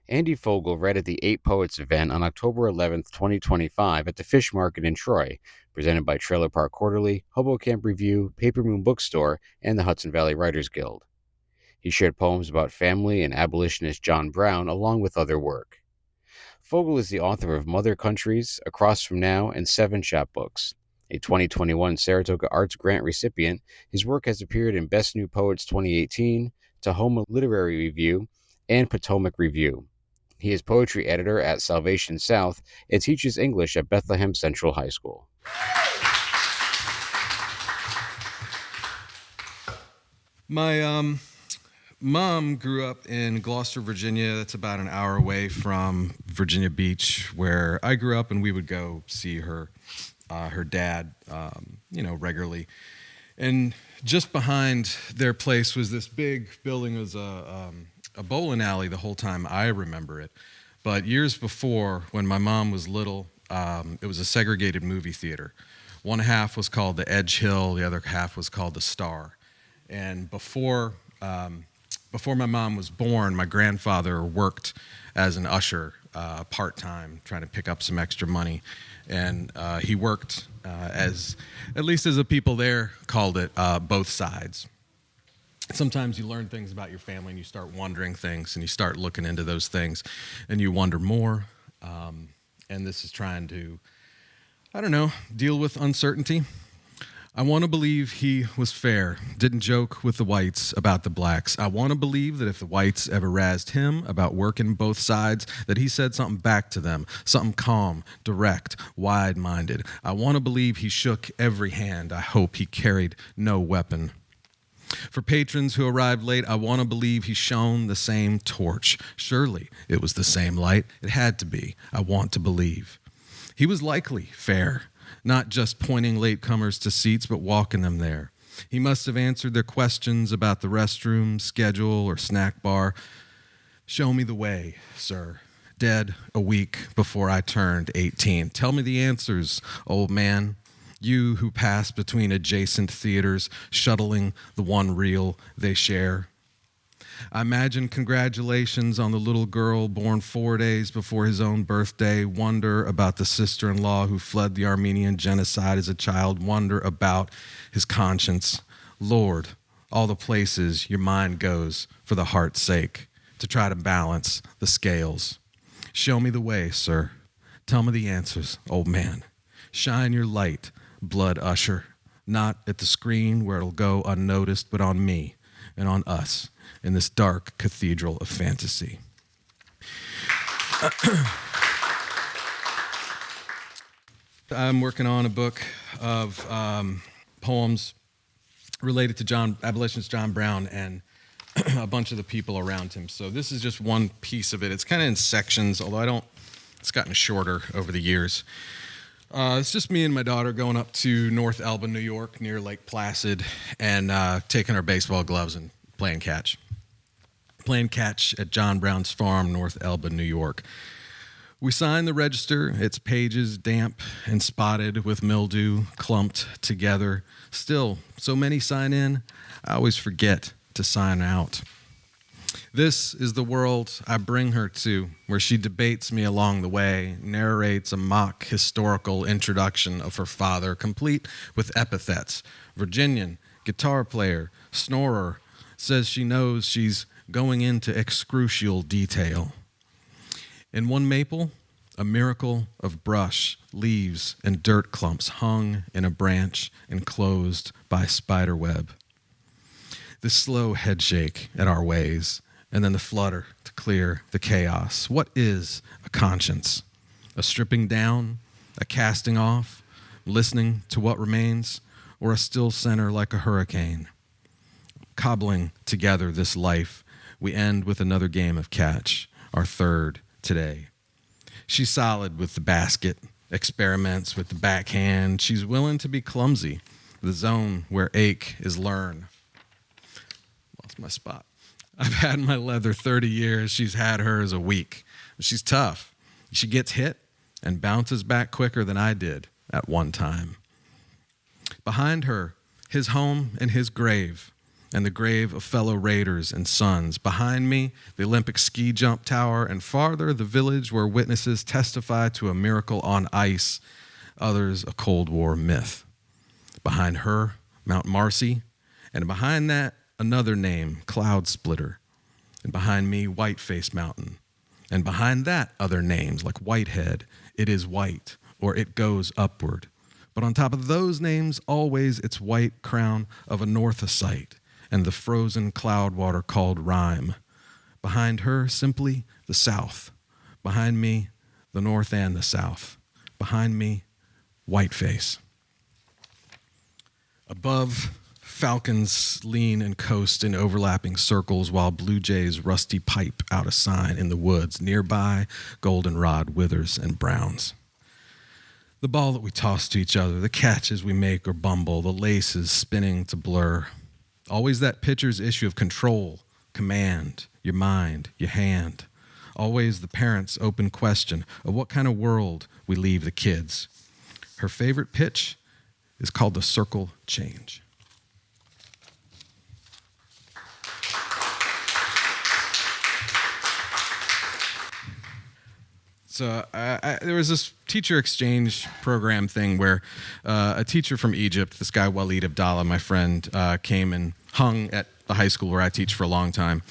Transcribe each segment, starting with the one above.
Andy Fogle read at the Eight Poets event on October 11th, 2025 at the Fish Market in Troy, presented by Trailer Park Quarterly, Hobo Camp Review, Paper Moon Bookstore, and the Hudson Valley Writers Guild. He shared poems about family and abolitionist John Brown, along with other work. Fogle is the author of Mother Countries, Across From Now, and 7 chapbooks. A 2021 Saratoga Arts grant recipient, his work has appeared in Best New Poets 2018, Tahoma Literary Review, and Potomac Review. He is poetry editor at Salvation South and teaches English at Bethlehem Central High School. My mom grew up in Gloucester, Virginia. That's about an hour away from Virginia Beach, where I grew up, and we would go see her dad, regularly. And just behind their place was this big building. It was a bowling alley the whole time I remember it. But years before, when my mom was little, it was a segregated movie theater. One half was called the Edge Hill, the other half was called the Star. And before my mom was born, my grandfather worked as an usher part-time, trying to pick up some extra money. And he worked as, at least as the people there called it, both sides. Sometimes you learn things about your family and you start wondering things and you start looking into those things and you wonder more. And this is trying to, deal with uncertainty. I want to believe he was fair, didn't joke with the whites about the blacks. I want to believe that if the whites ever razzed him about working both sides, that he said something back to them, something calm, direct, wide-minded. I want to believe he shook every hand. I hope he carried no weapon. For patrons who arrived late, I want to believe he shone the same torch. Surely it was the same light. It had to be. I want to believe. He was likely fair, not just pointing latecomers to seats, but walking them there. He must have answered their questions about the restroom, schedule, or snack bar. Show me the way, sir. Dead a week before I turned 18. Tell me the answers, old man. You who pass between adjacent theaters, shuttling the one reel they share. I imagine congratulations on the little girl born 4 days before his own birthday, wonder about the sister-in-law who fled the Armenian genocide as a child, wonder about his conscience. Lord, all the places your mind goes for the heart's sake, to try to balance the scales. Show me the way, sir. Tell me the answers, old man. Shine your light, blood usher, not at the screen where it'll go unnoticed, but on me and on us in this dark cathedral of fantasy. I'm working on a book of poems related to abolitionist John Brown and a bunch of the people around him. So this is just one piece of it. It's kind of in sections, although it's gotten shorter over the years. It's just me and my daughter going up to North Elba, New York, near Lake Placid, and taking our baseball gloves and playing catch. Playing catch at John Brown's farm, North Elba, New York. We sign the register, its pages damp and spotted with mildew, clumped together. Still, so many sign in, I always forget to sign out. This is the world I bring her to, where she debates me along the way, narrates a mock historical introduction of her father, complete with epithets. Virginian, guitar player, snorer, says she knows she's going into excrucial detail. In one maple, a miracle of brush, leaves, and dirt clumps hung in a branch enclosed by spider web. The slow headshake at our ways, and then the flutter to clear the chaos. What is a conscience? A stripping down, a casting off, listening to what remains, or a still center like a hurricane? Cobbling together this life, we end with another game of catch, our third today. She's solid with the basket, experiments with the backhand. She's willing to be clumsy, the zone where ache is learn. Lost my spot. I've had my leather 30 years. She's had hers a week. She's tough. She gets hit and bounces back quicker than I did at one time. Behind her, his home and his grave, and the grave of fellow raiders and sons. Behind me, the Olympic ski jump tower, and farther, the village where witnesses testify to a miracle on ice, others a Cold War myth. Behind her, Mount Marcy, and behind that, another name, Cloud Splitter. And behind me, Whiteface Mountain. And behind that, other names like Whitehead, It Is White, or It Goes Upward. But on top of those names, always its white crown of a northosite and the frozen cloud water called Rime. Behind her, simply the South. Behind me, the North and the South. Behind me, Whiteface. Above, falcons lean and coast in overlapping circles while blue jays rusty pipe out a sign in the woods. Nearby, goldenrod withers and browns. The ball that we toss to each other, the catches we make or bumble, the laces spinning to blur. Always that pitcher's issue of control, command, your mind, your hand. Always the parent's open question of what kind of world we leave the kids. Her favorite pitch is called the circle change. So there was this teacher exchange program thing where a teacher from Egypt, this guy Walid Abdallah, my friend, came and hung at the high school where I teach for a long time.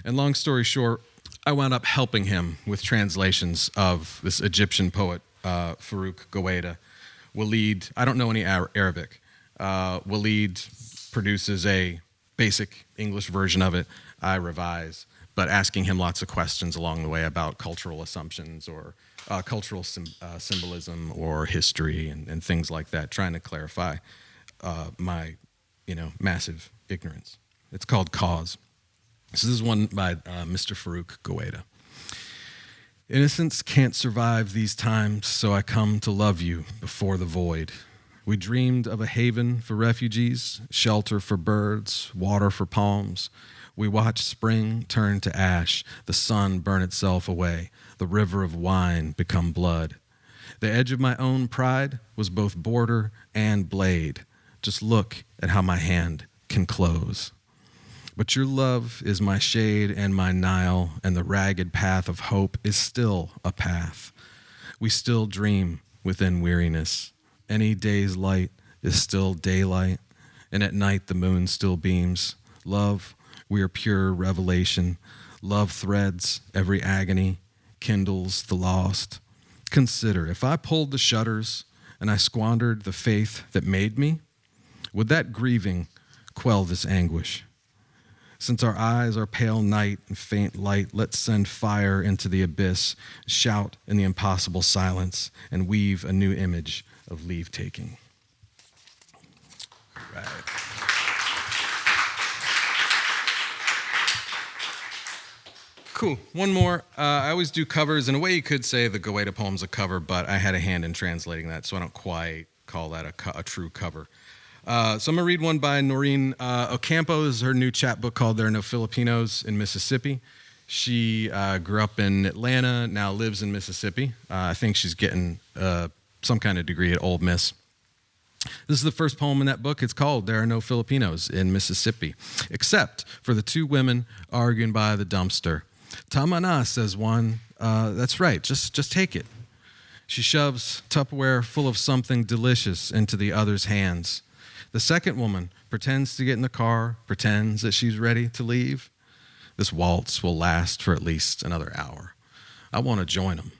And long story short, I wound up helping him with translations of this Egyptian poet, Farouk Gaweda. Walid, I don't know any Arabic. Walid produces a basic English version of it. I revise, but asking him lots of questions along the way about cultural assumptions or cultural symbolism or history and things like that, trying to clarify my, massive ignorance. It's called Cause. So this is one by Mr. Farouk Gaweda. Innocence can't survive these times, so I come to love you before the void. We dreamed of a haven for refugees, shelter for birds, water for palms. We watched spring turn to ash, the sun burn itself away, the river of wine become blood. The edge of my own pride was both border and blade. Just look at how my hand can close. But your love is my shade and my Nile, and the ragged path of hope is still a path. We still dream within weariness. Any day's light is still daylight, and at night the moon still beams. Love, we are pure revelation. Love threads every agony, kindles the lost. Consider, if I pulled the shutters and I squandered the faith that made me, would that grieving quell this anguish? Since our eyes are pale night and faint light, let's send fire into the abyss, shout in the impossible silence, and weave a new image of leave-taking. Right. Cool. One more. I always do covers. In a way, you could say the Gaweda poem's a cover, but I had a hand in translating that, so I don't quite call that a true cover. So I'm going to read one by Noreen Ocampo. This is her new chapbook called There Are No Filipinos in Mississippi. She grew up in Atlanta, now lives in Mississippi. I think she's getting some kind of degree at Ole Miss. This is the first poem in that book. It's called There Are No Filipinos in Mississippi, except for the two women arguing by the dumpster. Tama na, says one. That's right, just take it. She shoves Tupperware full of something delicious into the other's hands. The second woman pretends to get in the car, pretends that she's ready to leave. This waltz will last for at least another hour. I want to join them.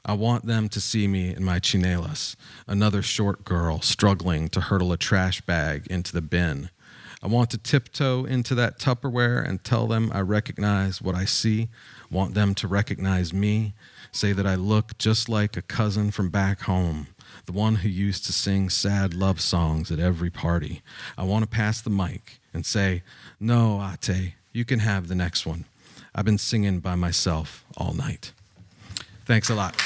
I want them to see me in my chinelas, another short girl struggling to hurdle a trash bag into the bin. I want to tiptoe into that Tupperware and tell them I recognize what I see, want them to recognize me, say that I look just like a cousin from back home, the one who used to sing sad love songs at every party. I want to pass the mic and say, no, Ate, you can have the next one. I've been singing by myself all night. Thanks a lot.